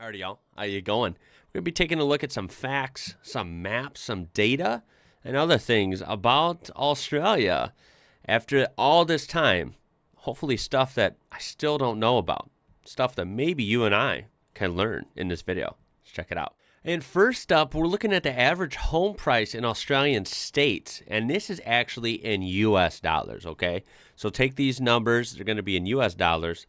Alrighty, y'all. How you going? We're going to be taking a look at some facts, some maps, some data, and other things about Australia. After all this time, hopefully stuff that I still don't know about. Stuff that maybe you and I can learn in this video. Let's check it out. And first up, we're looking at the average home price in Australian states. And this is actually in US dollars, okay? So take these numbers. They're going to be in US dollars.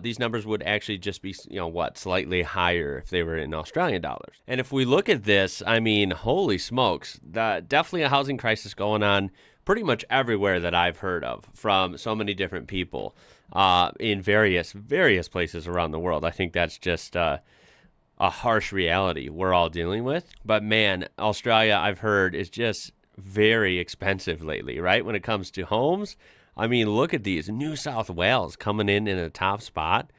These numbers would actually just be, slightly higher if they were in Australian dollars. And if we look at this, I mean, holy smokes, definitely a housing crisis going on pretty much everywhere that I've heard of from so many different people in various places around the world. I think that's just a harsh reality we're all dealing with. But man, Australia, I've heard, is just very expensive lately, right? When it comes to homes. I mean, look at these. New South Wales coming in a top spot.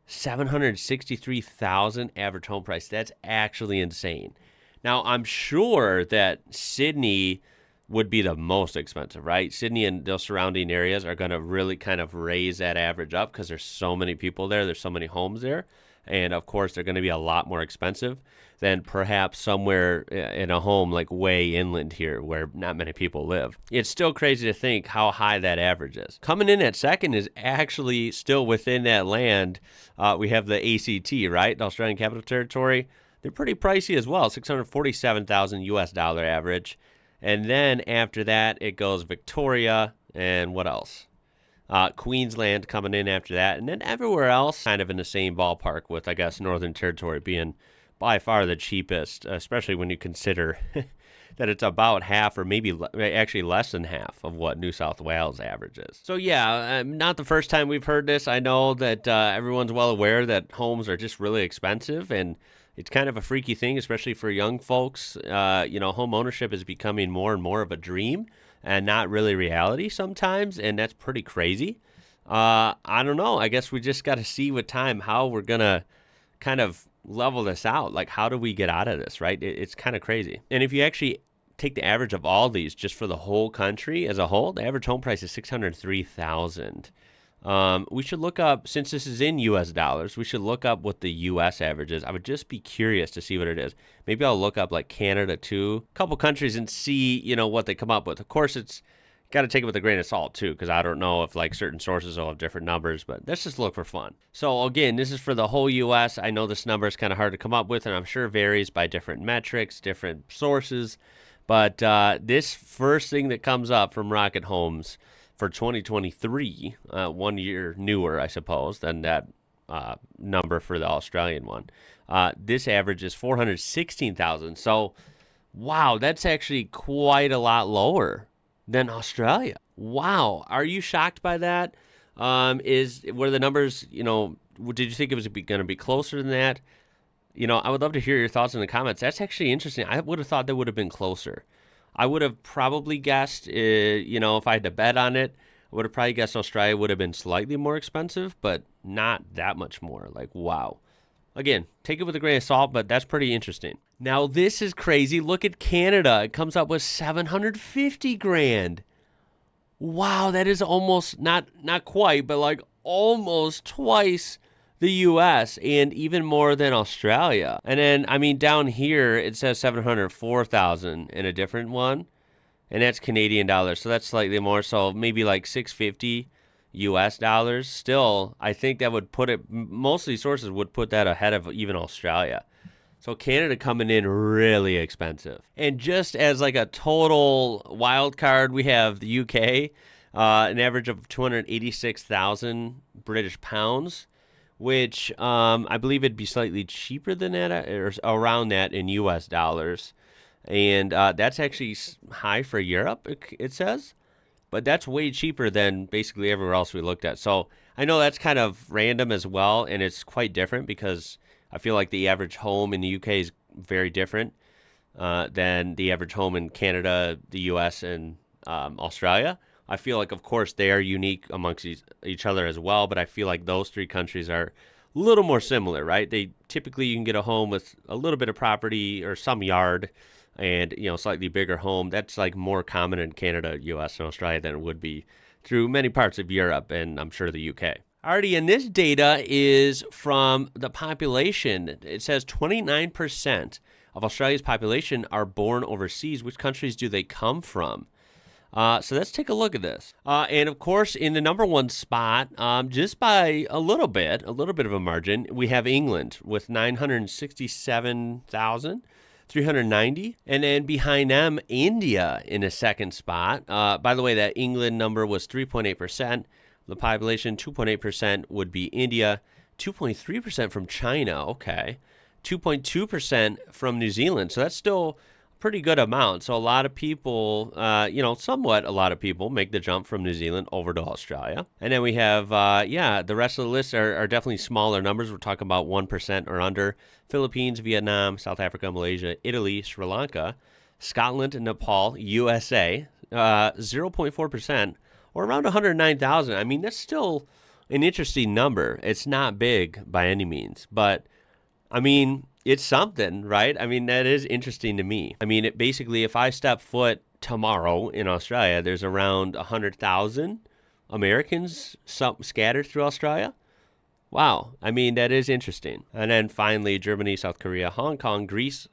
763,000 average home price. That's actually insane. Now, I'm sure that Sydney would be the most expensive, right? Sydney and those surrounding areas are going to really kind of raise that average up because there's so many people there. There's so many homes there. And, of course, they're going to be a lot more expensive than perhaps somewhere in a home like way inland here where not many people live. It's still crazy to think how high that average is. Coming in at second is actually still within that land. We have the ACT, right? The Australian Capital Territory. They're pretty pricey as well, 647,000 US dollar average. And then after that, it goes Victoria and what else? Queensland coming in after that, and then everywhere else kind of in the same ballpark with, I guess, Northern Territory being by far the cheapest, especially when you consider that it's about half or maybe actually less than half of what New South Wales averages. So yeah, not the first time we've heard this. I know that everyone's well aware that homes are just really expensive, and it's kind of a freaky thing, especially for young folks. Home ownership is becoming more and more of a dream and not really reality sometimes, and that's pretty crazy. I don't know. I guess we just got to see with time how we're going to kind of level this out. Like, how do we get out of this, right? It's kind of crazy. And if you actually take the average of all these just for the whole country as a whole, the average home price is $603,000. We should look up, since this is in US dollars, we should look up what the US average is. I would just be curious to see what it is. Maybe I'll look up like Canada too, a couple countries, and see, what they come up with. Of course, it's got to take it with a grain of salt too, because I don't know if like certain sources will have different numbers, but let's just look for fun. So again, this is for the whole US. I know this number is kind of hard to come up with, and I'm sure varies by different metrics, different sources. But this first thing that comes up from Rocket Homes for 2023, 1 year newer, I suppose, than that number for the Australian one. This average is 416,000. So, wow, that's actually quite a lot lower than Australia. Wow, are you shocked by that? Were the numbers, did you think it was going to be closer than that? I would love to hear your thoughts in the comments. That's actually interesting. I would have thought they would have been closer. I would have probably guessed, if I had to bet on it, I would have probably guessed Australia would have been slightly more expensive, but not that much more. Like, wow. Again, take it with a grain of salt, but that's pretty interesting. Now, this is crazy. Look at Canada. It comes up with $750,000. Wow, that is almost, not quite, but like almost twice the U.S. and even more than Australia. And then, down here, it says 704,000 in a different one, and that's Canadian dollars, so that's slightly more, so maybe like 650 U.S. dollars. Still, I think that would put it, most of these sources would put that ahead of even Australia. So Canada coming in really expensive. And just as like a total wild card, we have the UK, an average of 286,000 British pounds, which I believe it'd be slightly cheaper than that, or around that in U.S. dollars. And that's actually high for Europe, it says. But that's way cheaper than basically everywhere else we looked at. So I know that's kind of random as well, and it's quite different because I feel like the average home in the UK is very different than the average home in Canada, the U.S., and Australia. I feel like, of course, they are unique amongst each other as well, but I feel like those three countries are a little more similar, right? They typically, you can get a home with a little bit of property or some yard and, slightly bigger home. That's like more common in Canada, U.S., and Australia than it would be through many parts of Europe and I'm sure the UK. Alrighty, and this data is from the population. It says 29% of Australia's population are born overseas. Which countries do they come from? So let's take a look at this. And of course, in the number one spot, just by a little bit of a margin, we have England with 967,390. And then behind them, India in a second spot. By the way, that England number was 3.8%. The population, 2.8% would be India, 2.3% from China, okay, 2.2% from New Zealand. So that's still a pretty good amount. So a lot of people, somewhat a lot of people make the jump from New Zealand over to Australia. And then we have, the rest of the list are definitely smaller numbers. We're talking about 1% or under. Philippines, Vietnam, South Africa, Malaysia, Italy, Sri Lanka, Scotland, and Nepal, USA, 0.4%. Or around 109,000. I mean, that's still an interesting number. It's not big by any means, but I mean, it's something, right? I mean, that is interesting to me. I mean, basically, if I step foot tomorrow in Australia, there's around 100,000 Americans scattered through Australia. Wow. I mean, that is interesting. And then finally, Germany, South Korea, Hong Kong, Greece,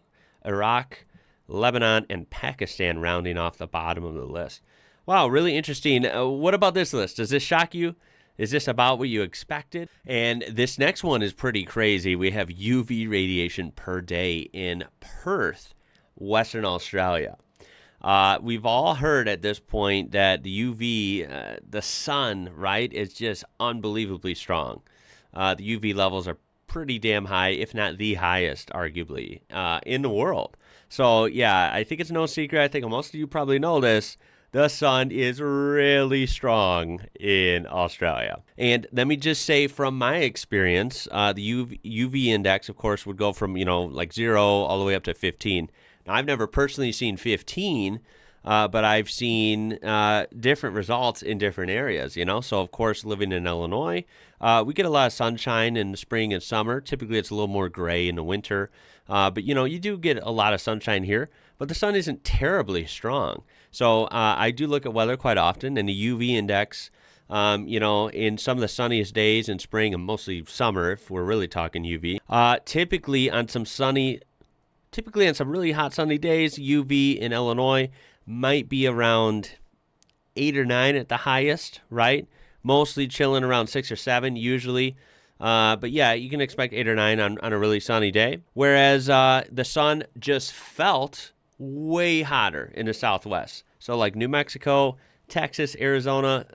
Iraq, Lebanon, and Pakistan rounding off the bottom of the list. Wow, really interesting. What about this list? Does this shock you? Is this about what you expected? And this next one is pretty crazy. We have UV radiation per day in Perth, Western Australia. We've all heard at this point that the UV, the sun, right, is just unbelievably strong. The UV levels are pretty damn high, if not the highest, arguably, in the world. So, yeah, I think it's no secret. I think most of you probably know this. The sun is really strong in Australia. And let me just say from my experience, the UV index, of course, would go from, like 0 all the way up to 15. Now, I've never personally seen 15, but I've seen different results in different areas, So, of course, living in Illinois, we get a lot of sunshine in the spring and summer. Typically, it's a little more gray in the winter. But, you do get a lot of sunshine here, but the sun isn't terribly strong. So I do look at weather quite often, and the UV index, in some of the sunniest days in spring and mostly summer, if we're really talking UV, typically on some really hot sunny days, UV in Illinois might be around 8 or 9 at the highest, right? Mostly chilling around 6 or 7 usually. But yeah, you can expect 8 or 9 on a really sunny day. Whereas the sun just felt way hotter in the Southwest. So like New Mexico, Texas, Arizona,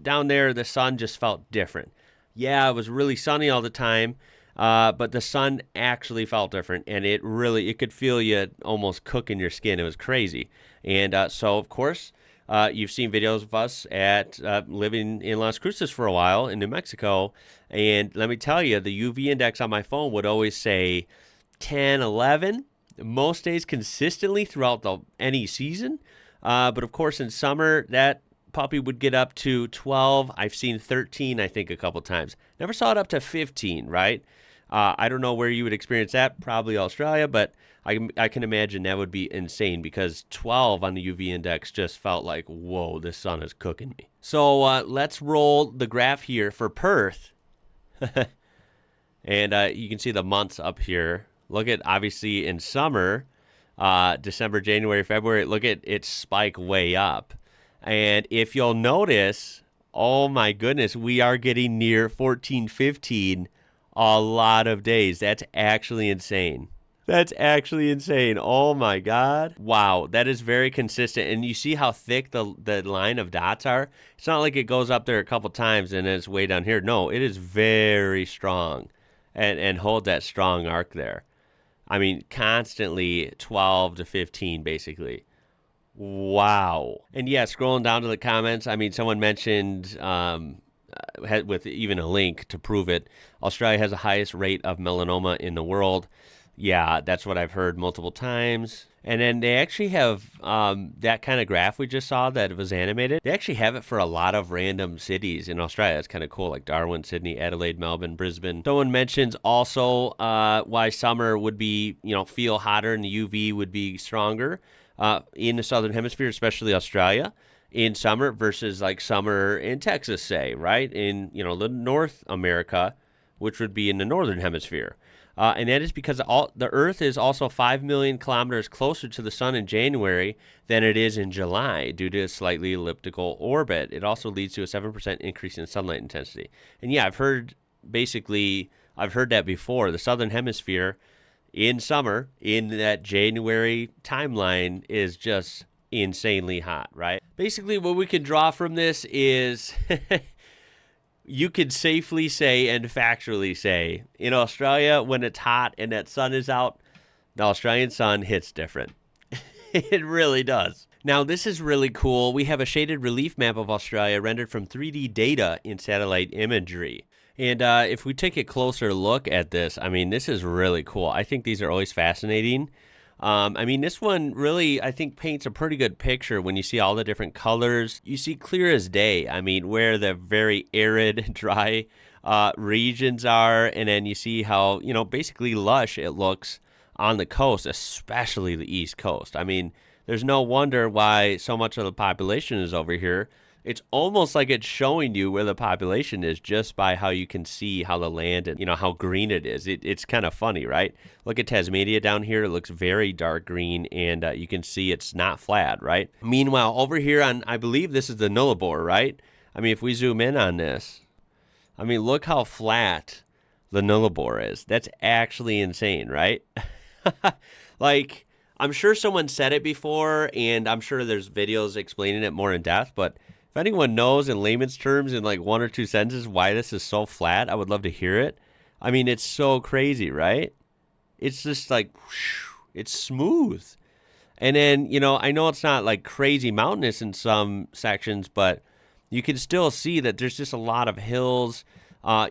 down there, the sun just felt different. Yeah, it was really sunny all the time, but the sun actually felt different, and it could feel you almost cooking your skin. It was crazy. And so, of course, you've seen videos of us at living in Las Cruces for a while in New Mexico, and let me tell you, the UV index on my phone would always say 10, 11, most days consistently throughout any season. But of course, in summer, that puppy would get up to 12. I've seen 13, I think, a couple times. Never saw it up to 15, right? I don't know where you would experience that, probably Australia, but I can imagine that would be insane because 12 on the UV index just felt like, whoa, this sun is cooking me. So let's roll the graph here for Perth. And you can see the months up here. Look at, obviously, in summer, December, January, February, look at it spike way up. And if you'll notice, oh my goodness, we are getting near 14, 15 a lot of days. That's actually insane. Oh my God. Wow, that is very consistent. And you see how thick the line of dots are? It's not like it goes up there a couple times and it's way down here. No, it is very strong and hold that strong arc there. I mean, constantly 12 to 15, basically. Wow. And yeah, scrolling down to the comments, I mean, someone mentioned, with even a link to prove it, Australia has the highest rate of melanoma in the world. Yeah, that's what I've heard multiple times. And then they actually have that kind of graph we just saw that was animated. They actually have it for a lot of random cities in Australia. It's kind of cool, like Darwin, Sydney, Adelaide, Melbourne, Brisbane. Someone mentions also why summer would be, feel hotter and the UV would be stronger in the southern hemisphere, especially Australia. in summer versus like summer in Texas, say, right? In, the North America, which would be in the northern hemisphere. And that is because the Earth is also 5 million kilometers closer to the sun in January than it is in July due to a slightly elliptical orbit. It also leads to a 7% increase in sunlight intensity. And yeah, I've heard that before. The southern hemisphere in summer, in that January timeline, is just insanely hot, right? Basically, what we can draw from this is you could safely say and factually say, in Australia, when it's hot and that sun is out, the Australian sun hits different. It really does. Now, this is really cool. We have a shaded relief map of Australia rendered from 3D data in satellite imagery. And if we take a closer look at this, I mean, this is really cool. I think these are always fascinating. I mean, this one really, I think, paints a pretty good picture when you see all the different colors. You see clear as day, I mean, where the very arid, dry regions are, and then you see how, basically lush it looks on the coast, especially the East Coast. I mean, there's no wonder why so much of the population is over here. It's almost like it's showing you where the population is just by how you can see how the land and, how green it is. It's kind of funny, right? Look at Tasmania down here. It looks very dark green, and you can see it's not flat, right? Meanwhile, over here on, I believe this is the Nullarbor, right? I mean, if we zoom in on this, I mean, look how flat the Nullarbor is. That's actually insane, right? Like, I'm sure someone said it before, and I'm sure there's videos explaining it more in depth, but if anyone knows in layman's terms in like one or two sentences why this is so flat, I would love to hear it. I mean, it's so crazy, right? It's just like, it's smooth. And then, I know it's not like crazy mountainous in some sections, but you can still see that there's just a lot of hills.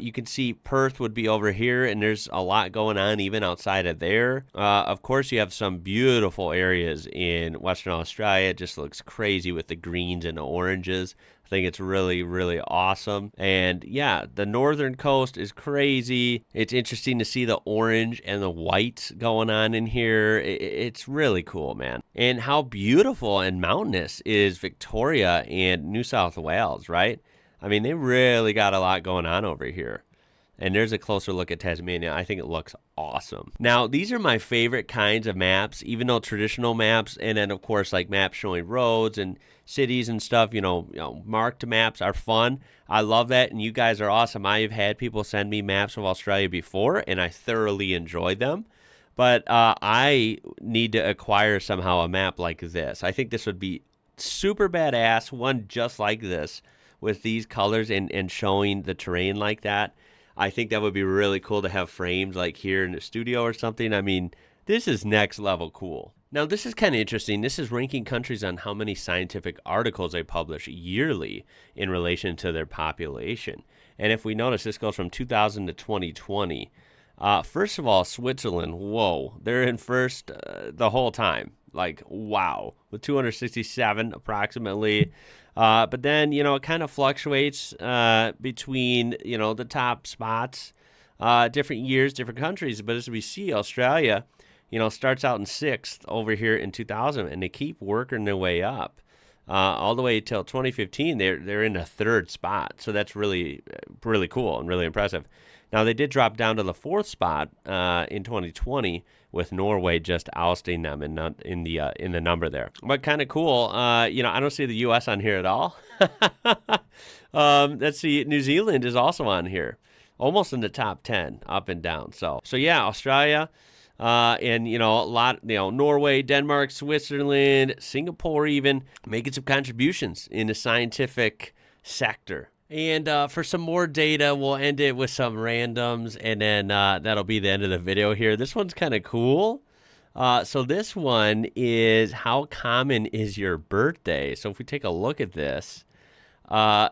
You can see Perth would be over here, and there's a lot going on even outside of there. Of course, you have some beautiful areas in Western Australia. It just looks crazy with the greens and the oranges. I think it's really, really awesome. And yeah, the northern coast is crazy. It's interesting to see the orange and the white going on in here. It's really cool, man. And how beautiful and mountainous is Victoria and New South Wales, right? I mean, they really got a lot going on over here. And there's a closer look at Tasmania. I think it looks awesome. Now, these are my favorite kinds of maps, even though traditional maps, and then, of course, like maps showing roads and cities and stuff, marked maps are fun. I love that, and you guys are awesome. I have had people send me maps of Australia before, and I thoroughly enjoyed them. But I need to acquire somehow a map like this. I think this would be super badass, one just like this, with these colors and showing the terrain like that. I think that would be really cool to have framed like here in the studio or something. I mean, this is next level cool. Now, this is kind of interesting. This is ranking countries on how many scientific articles they publish yearly in relation to their population. And if we notice, this goes from 2000 to 2020. First of all, Switzerland, whoa, they're in first the whole time. Like, wow, with 267 approximately. But then, it kind of fluctuates between, the top spots, different years, different countries. But as we see, Australia, starts out in sixth over here in 2000, and they keep working their way up all the way till 2015. They're in the third spot. So that's really, really cool and really impressive. Now, they did drop down to the fourth spot in 2020, with Norway just ousting them in the number there. But kind of cool. I don't see the U.S. on here at all. Let's see. New Zealand is also on here, almost in the top 10, up and down. So yeah, Australia, and a lot. Norway, Denmark, Switzerland, Singapore, even making some contributions in the scientific sector. And for some more data, we'll end it with some randoms, and then that'll be the end of the video here. This one's kind of cool. So this one is, how common is your birthday? So if we take a look at this, I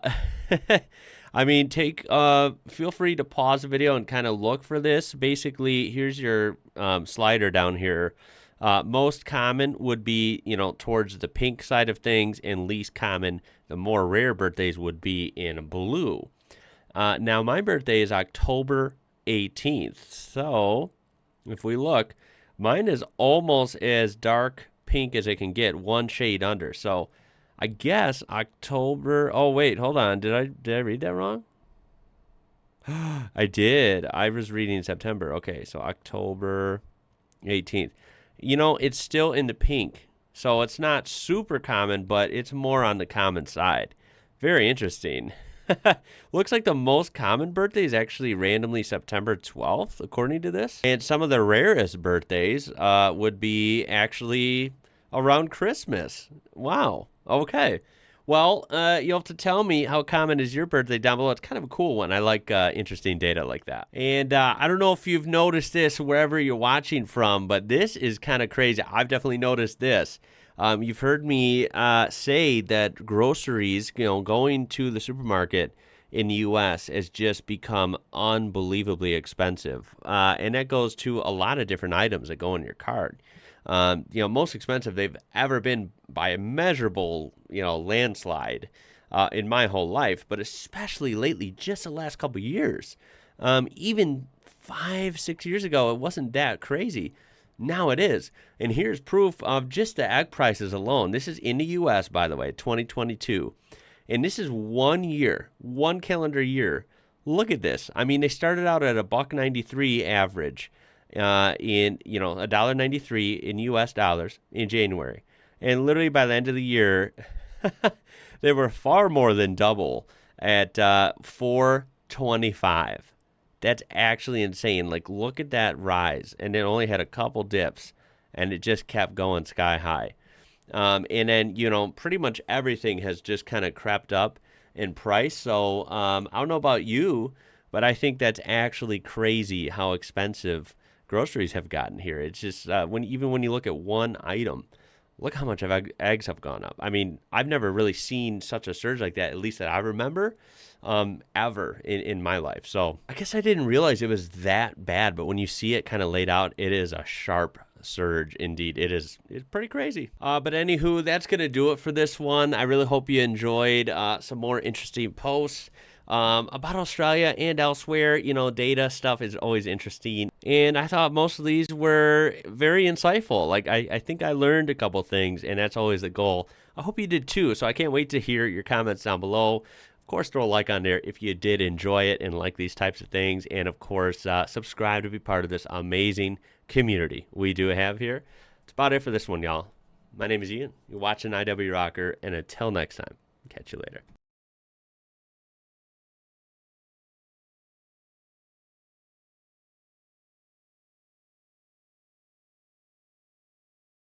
mean, feel free to pause the video and kind of look for this. Basically, here's your slider down here. Most common would be, towards the pink side of things, and least common, the more rare birthdays, would be in blue. Now, my birthday is October 18th. So if we look, mine is almost as dark pink as it can get, one shade under. So I guess October. Oh wait, hold on. Did I read that wrong? I did. I was reading September. Okay, so October 18th. It's still in the pink. So it's not super common, but it's more on the common side. Very interesting. Looks like the most common birthday is actually randomly September 12th, according to this. And some of the rarest birthdays would be actually around Christmas. Wow. Okay. Well, you'll have to tell me how common is your birthday down below. It's kind of a cool one. I like interesting data like that. And I don't know if you've noticed this wherever you're watching from, but this is kind of crazy. I've definitely noticed this. You've heard me say that groceries, going to the supermarket in the U.S. has just become unbelievably expensive. And that goes to a lot of different items that go in your cart. Most expensive they've ever been by a measurable, landslide in my whole life, but especially lately, just the last couple of years. Even 5-6 years ago, it wasn't that crazy. Now it is. And here's proof of just the egg prices alone. This is in the U.S., by the way, 2022. And this is 1 year, one calendar year. Look at this. I mean, they started out at $1.93 average in $1.93 in U.S. dollars in January. And literally by the end of the year, they were far more than double at $4.25. That's actually insane. Like, look at that rise. And it only had a couple dips, and it just kept going sky high. And then, pretty much everything has just kind of crept up in price. So I don't know about you, but I think that's actually crazy how expensive groceries have gotten here. It's just when you look at one item, look how much eggs have gone up. I mean, I've never really seen such a surge like that, at least that I remember, ever in my life. So I guess I didn't realize it was that bad, but when you see it kind of laid out, it is a sharp surge indeed. It's pretty crazy. But anywho, that's going to do it for this one. I really hope you enjoyed some more interesting posts about Australia and elsewhere. Data stuff is always interesting. And I thought most of these were very insightful. Like, I think I learned a couple things, and that's always the goal. I hope you did too. So I can't wait to hear your comments down below. Of course, throw a like on there if you did enjoy it and like these types of things. And of course, subscribe to be part of this amazing community we do have here. That's about it for this one, y'all. My name is Ian. You're watching IWrocker, and until next time, catch you later.